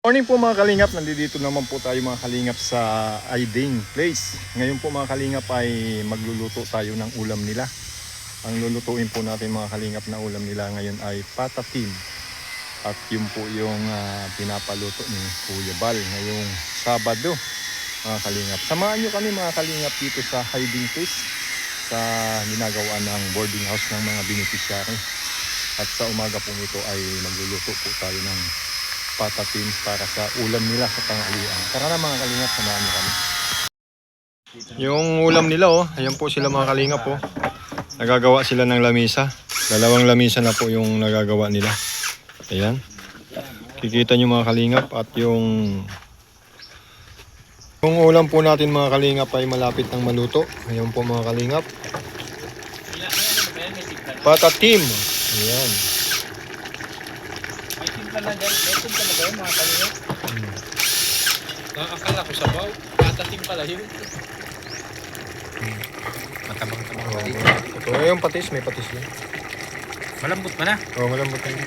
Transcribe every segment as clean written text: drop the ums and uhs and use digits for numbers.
Morning po mga kalingap, nandito naman po tayo mga kalingap sa Aiding Place. Ngayon po mga kalingap ay magluluto tayo ng ulam nila. Ang lulutuin po natin mga kalingap na ulam nila ngayon ay patatim. At yun po yung pinapaluto ni Kuya Bal ngayong Sabado mga kalingap. Samahan nyo kami mga kalingap dito sa Aiding Place sa ginagawa ng boarding house ng mga beneficiary. At sa umaga po ito ay magluluto po tayo ng patatim para sa ulam nila sa tanghalian. Tara na mga kalingap, samahan niyo kami. Yung ulam nila ayan po sila mga kalingap Nagagawa sila ng lamisa. Dalawang lamisa na po yung nagagawa nila. Ayan. Kikita niyo mga kalingap at yung ulam po natin mga kalingap ay malapit ng maluto. Ayan po mga kalingap. Patatim. Ayan. Pala yun mga kalingap. Nakakala ko sabaw, patatim pala yun. Matabang-tabang pa dito. Ito yung patis, may patis lang. Malambot pa na? Oo, malambot na yun.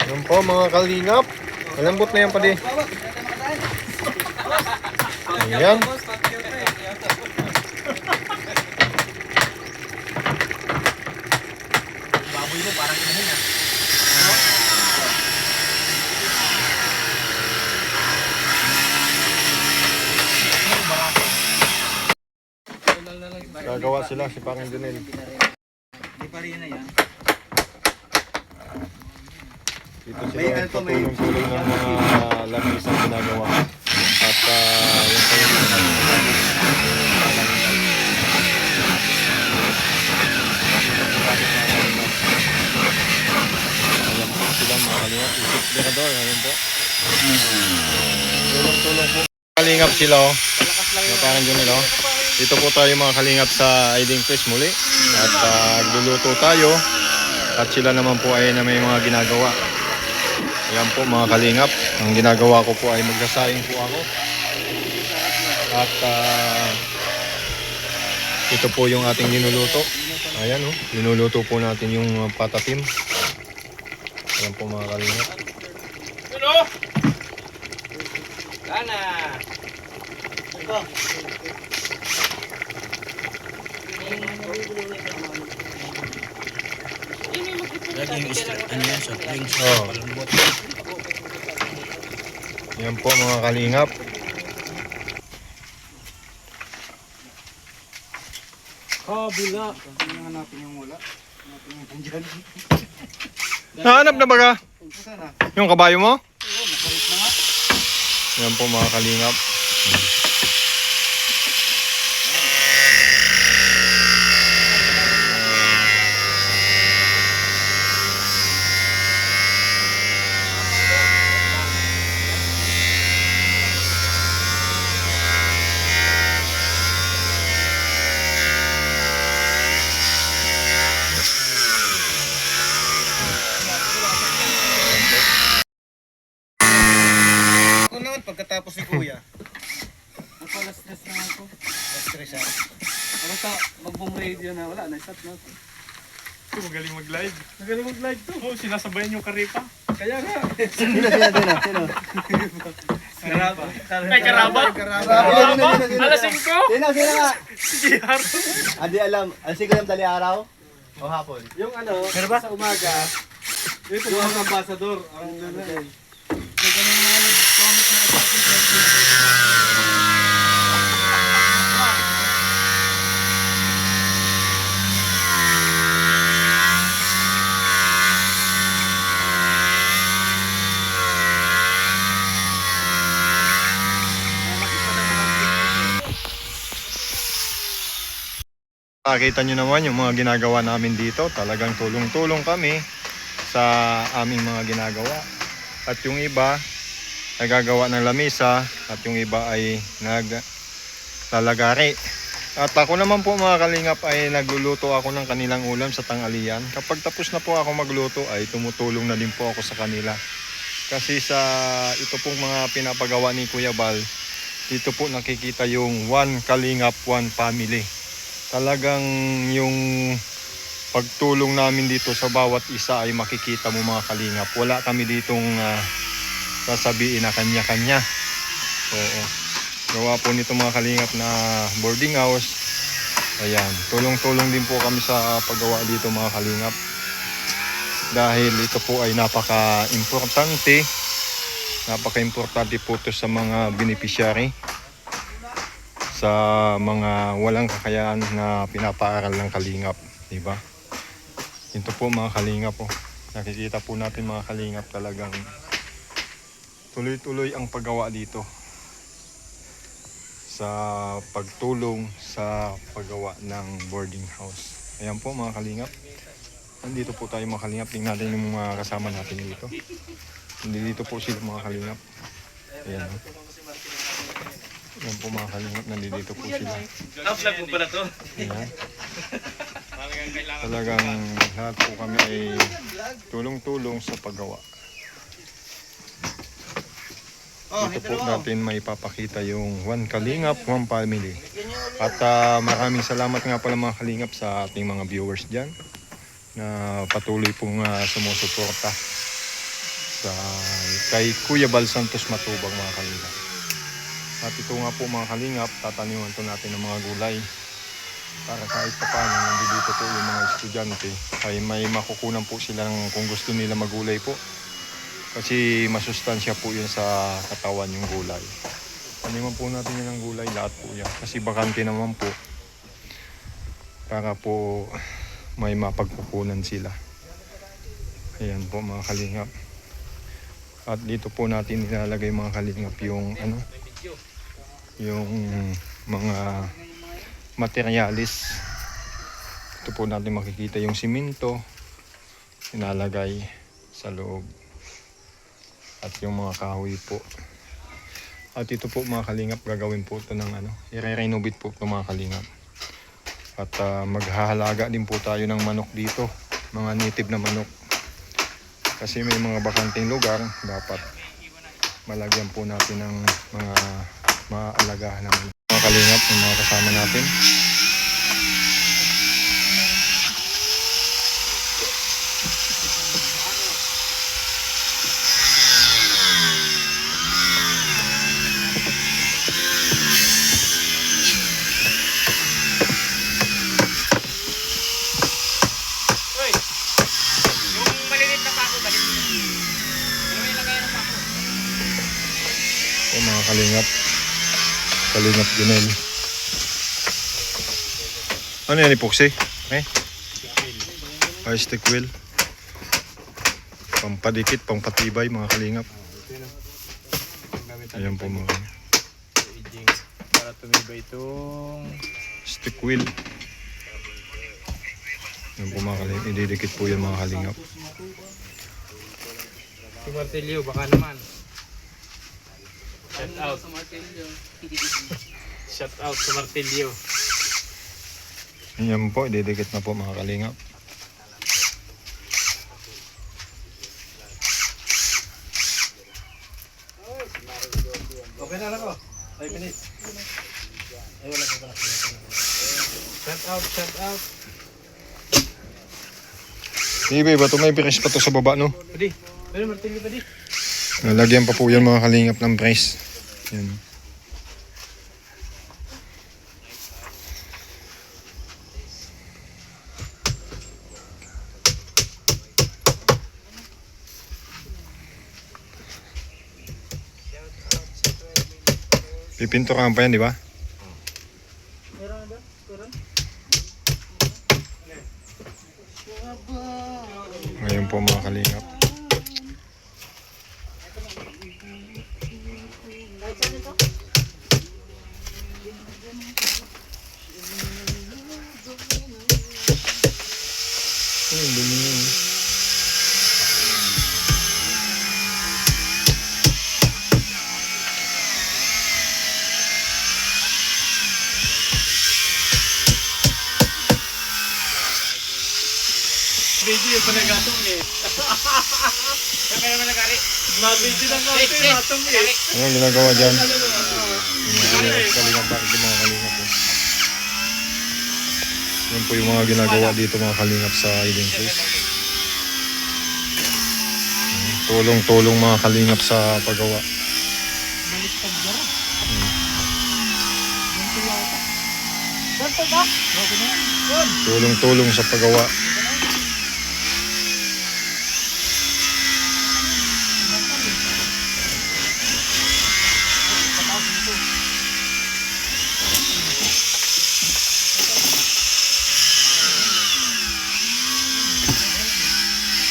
Yan po mga kalingap. Malambot na yan pa din. Ayan. Baboy mo parang inahin ah. Gagawa sila si Parang Junel. Di pa rin na yan. Dito sila tutulong-tulong ng mga lamisang ginagawa. At yung kayo ayan po sila mga kalingap. Isip mirador, ngayon po. Tulong-tulong po. Kalingap sila yung Parang Junel Dito po tayo mga kalingap sa Aiding Place muli. At gluluto tayo. At sila naman po ay na may mga ginagawa. Ayan po mga kalingap. Ang ginagawa ko po ay magsasaing po ako. At ito po yung ating linuluto. Ayan linuluto po natin yung patatim. Ayan po mga kalingap. Ano? Sana! Ito. Lagi yung ano yan, soft drinks. Malambot. Ayan po mga kalingap. Kabila. Hanapin yung wala. Nahanap na ba ka? Yung kabayo mo? Oo, nakarit na nga. Ayan po mga kalingap. Ako naman pagkatapos ni Kuya. Napala-stress na ako. Stress ako. Basta mag-boom radio na wala, na-stop na ako. Magaling mag-live. Magaling mag-live to. Oo, sinasabayan yung karipa. Kaya nga. Sino? Karaba. Ay, karaba? Karaba? Alas 5? Sino nga? Si Haro. Hindi alam. Ang siguro yung dali araw? O hapon? Yung ano, sa umaga, ito mga ambasador. Ang gano'n. Nagano mga nag-comment na sa akin. Nakita nyo naman yung mga ginagawa namin dito. Talagang tulong-tulong kami sa aming mga ginagawa. At yung iba, nagagawa ng lamisa. At yung iba ay naglalagari. At ako naman po mga kalingap ay nagluluto ako ng kanilang ulam sa tanghalian. Kapag tapos na po ako magluto ay tumutulong na din po ako sa kanila. Kasi sa ito pong mga pinapagawa ni Kuya Bal, dito po nakikita yung one kalingap, one family. Talagang yung pagtulong namin dito sa bawat isa ay makikita mo mga kalingap. Wala kami ditong sasabihin na kanya-kanya. Oo. Gawa po nito mga kalingap na boarding house. Ayan, tulong-tulong din po kami sa paggawa dito mga kalingap. Dahil ito po ay napaka-importante. Napaka-importante po ito sa mga beneficiary. Sa mga walang kakayahan na pinapaaral ng kalingap. Diba? Ito po mga kalingap po. Nakikita po natin mga kalingap talagang tuloy-tuloy ang paggawa dito. Sa pagtulong sa paggawa ng boarding house. Ayan po mga kalingap. Nandito po tayo mga kalingap. Tingnan natin yung mga kasama natin dito. Nandito po sila mga kalingap. Ayan. Ayan po mga kalingap. Nandito po sila. Vlog mo pala to. Ayan. Talagang lahat po kami ay tulong-tulong sa paggawa. Dito po natin may papakita yung One Kalingap, One Family. At maraming salamat nga pala mga kalingap sa ating mga viewers dyan na patuloy pong sumusuporta sa kay Kuya Bal Santos Matubang mga kalingap. At ito nga po mga kalingap, tataniman to natin ng mga gulay para kahit pa paano nandito po yung mga estudyante ay may makukunan po silang kung gusto nila magulay po. Kasi masustansya po yun sa katawan yung gulay. Taniman po natin yun ng gulay, lahat po yan. Kasi bakante naman po. Para po may mapagkukunan sila. Ayan po mga kalingap. At dito po natin nilalagay mga kalingap yung yung mga materialis. Ito po natin makikita yung simento. Inalagay sa loob. At yung mga kahoy po. At ito po mga kalingap, gagawin po ito ng i-renovate po ito mga kalingap. At maghahalaga din po tayo ng manok dito. Mga native na manok. Kasi may mga bakanting lugar, dapat malagyan po natin ng mga maaalagahan ng mga kalingap, ng mga kasama natin. Mga kalingap Junel. Ano yan epoxy? Stick wheel. Pampadikit, pampatibay mga kalingap. Ayan po mga Para tumibay itong stick wheel. Ayan po mga kalingap. Ididikit po yan mga kalingap. si Martilio, baka naman. Shout out. Shout out sa Martilio. Ayan po, ididikit na po mga kalingap. Okay na lang ko. 5 minutes. Ay, wala pa pala. Shout out, shout out. Ibe, bato may press pa to sa baba, no? Pwede. Pwede, Martilio, pwede. Nalagyan pa po yan mga kalingap ng press. Yan. Pipinturahan pa yan, di ba? Ngayon po mga kalingap. Dumi yun. Video pa nagatong eh. Kaya naman nagari. Video lang natin, natong eh. Anong ginagawa dyan? Kalingap ba? Ito mga kalingap po. Yan po yung mga ginagawa dito mga kalingap sa hiding place. Tulong-tulong mga kalingap sa paggawa. Baliktad ba rin? Tulong-tulong sa paggawa.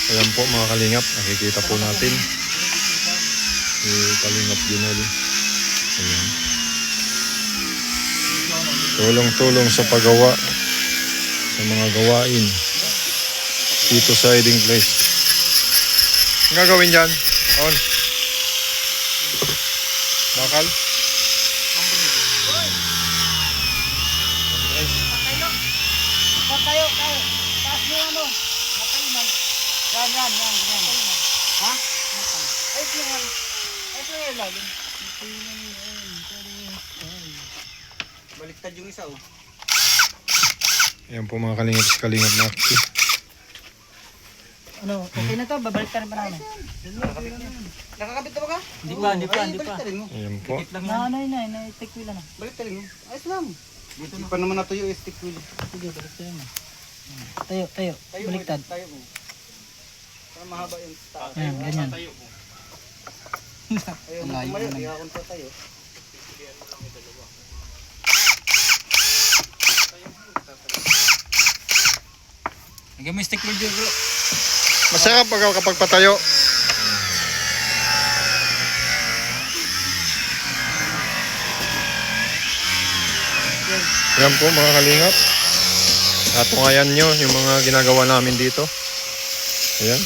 Ayan po mga kalingap, nakikita po natin si Kalingap Junel. Ayan. Tulong-tulong sa paggawa sa mga gawain dito sa hiding place. Ang gagawin dyan? On. Bakal? Tayo. Taas mo ano. Matay. Yan. Ha? Ay, yan. Ay, lalim. Baliktad yung isa, oh. Ayan po mga kalingap, si Kalingap Naki. Ano, okay na to, babalik ka rin pa namin. Nakakabit na ba ka? Hindi pa. Baliktarin mo. Ayan po. Na ano yun na take wheel na. Baliktarin mo. Ayos lang. Hindi pa naman natuyo yung stick wheel. Sige, balik tayo na. Tayo, baliktad. Tayo mo. Para mahaba yung taas. Ayan, ganyan. Ayaw mo tumayo. Hindi ako pa tayo. Lagyan mo yung stick wheel dyan, bro. Masarap kapag patayo. Ayan po mga kalingap. Natungayan nyo yung mga ginagawa namin dito. Ayan.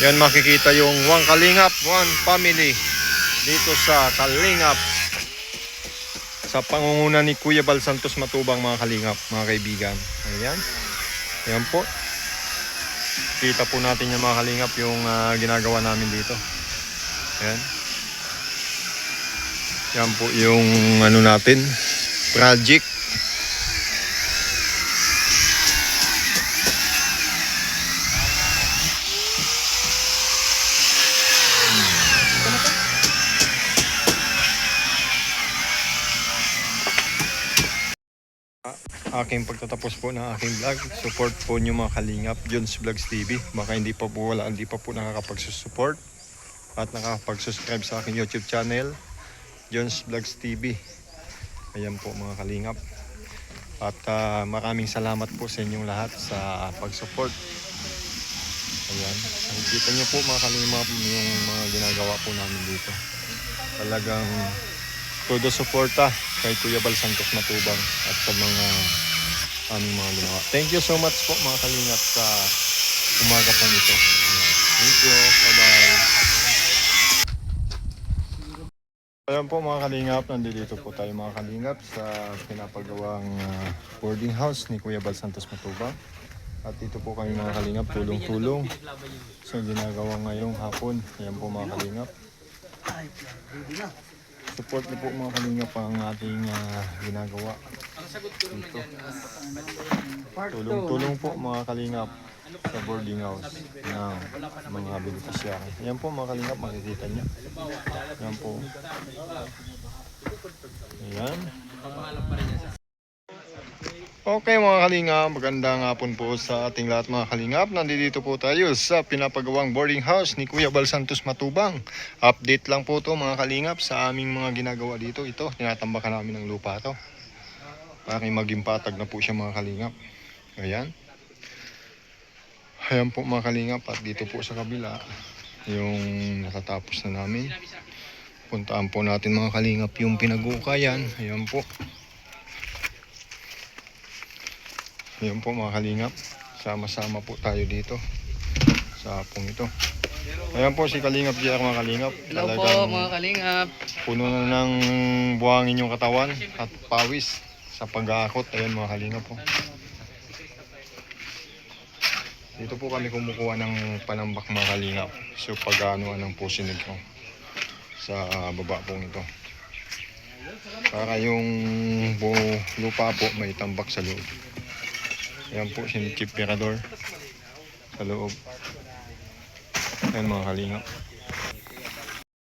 Yan makikita yung One Kalingap, One Family dito sa Kalingap. Sa pangunguna ni Kuya Bal Santos Matubang mga kalingap, mga kaibigan. Ayan. Ayan po. Kita po natin yung mga kalingap yung ginagawa namin dito. Ayan. Yan po yung ano natin, project. Aking pagtatapos po ng aking vlog. Support po nyo mga kalingap, Jones Vlogs TV. Baka hindi pa po nakakapagsusupport at nakakapag-subscribe sa aking YouTube channel, Jones Vlogs TV. Ayan po mga kalingap. At maraming salamat po sa inyong lahat sa pag-support. Ayan. Nakikita nyo po mga kalingap yung mga ginagawa po namin dito. Talagang todo suporta kay Kuya Bal Santos Matubang at sa mga aming mga ginawa. Thank you so much po mga kalingap sa umaga po nito. Thank you. Bye-bye. Ayan po mga kalingap, nandito po tayo mga kalingap sa pinapagawang boarding house ni Kuya Bal Santos Matubang. At dito po kami mga kalingap, tulong-tulong sa ginagawa ngayong hapon. Ayan po mga kalingap. Support niyo po mga kalingap ang ating ginagawa dito. Tulong-tulong po mga kalingap sa boarding house ng mga beneficiary. Yan po mga kalingap, makikita niyo. Yan po. Ayan. Okay mga kalingap, magandang hapon po sa ating lahat mga kalingap. Nandito po tayo sa pinapagawang boarding house ni Kuya Bal Santos Matubang. Update lang po to mga kalingap sa aming mga ginagawa dito. Ito, tinatambakan namin ng lupa to. Para maging patag na po siya mga kalingap. Ayan. Ayan po mga kalingap, at dito po sa kabila yung natatapos na namin. Puntaan po natin mga kalingap yung pinag-uukayan. Ayan po. Ayan po mga kalingap, sama-sama po tayo dito sa hapong ito. Ayan po si Kalingap JR mga kalingap. Hello po mga kalingap. Puno na ng buhangin yung katawan at pawis sa pag-aakot. Ayan mga kalingap po. Dito po kami kumukuha ng panambak mga kalingap. So pag-anuan ng pusinig ko sa baba pong ito. Para yung lupa po may tambak sa loob. Ayan po si Chief Pirador sa loob. Ayan mga kalingap.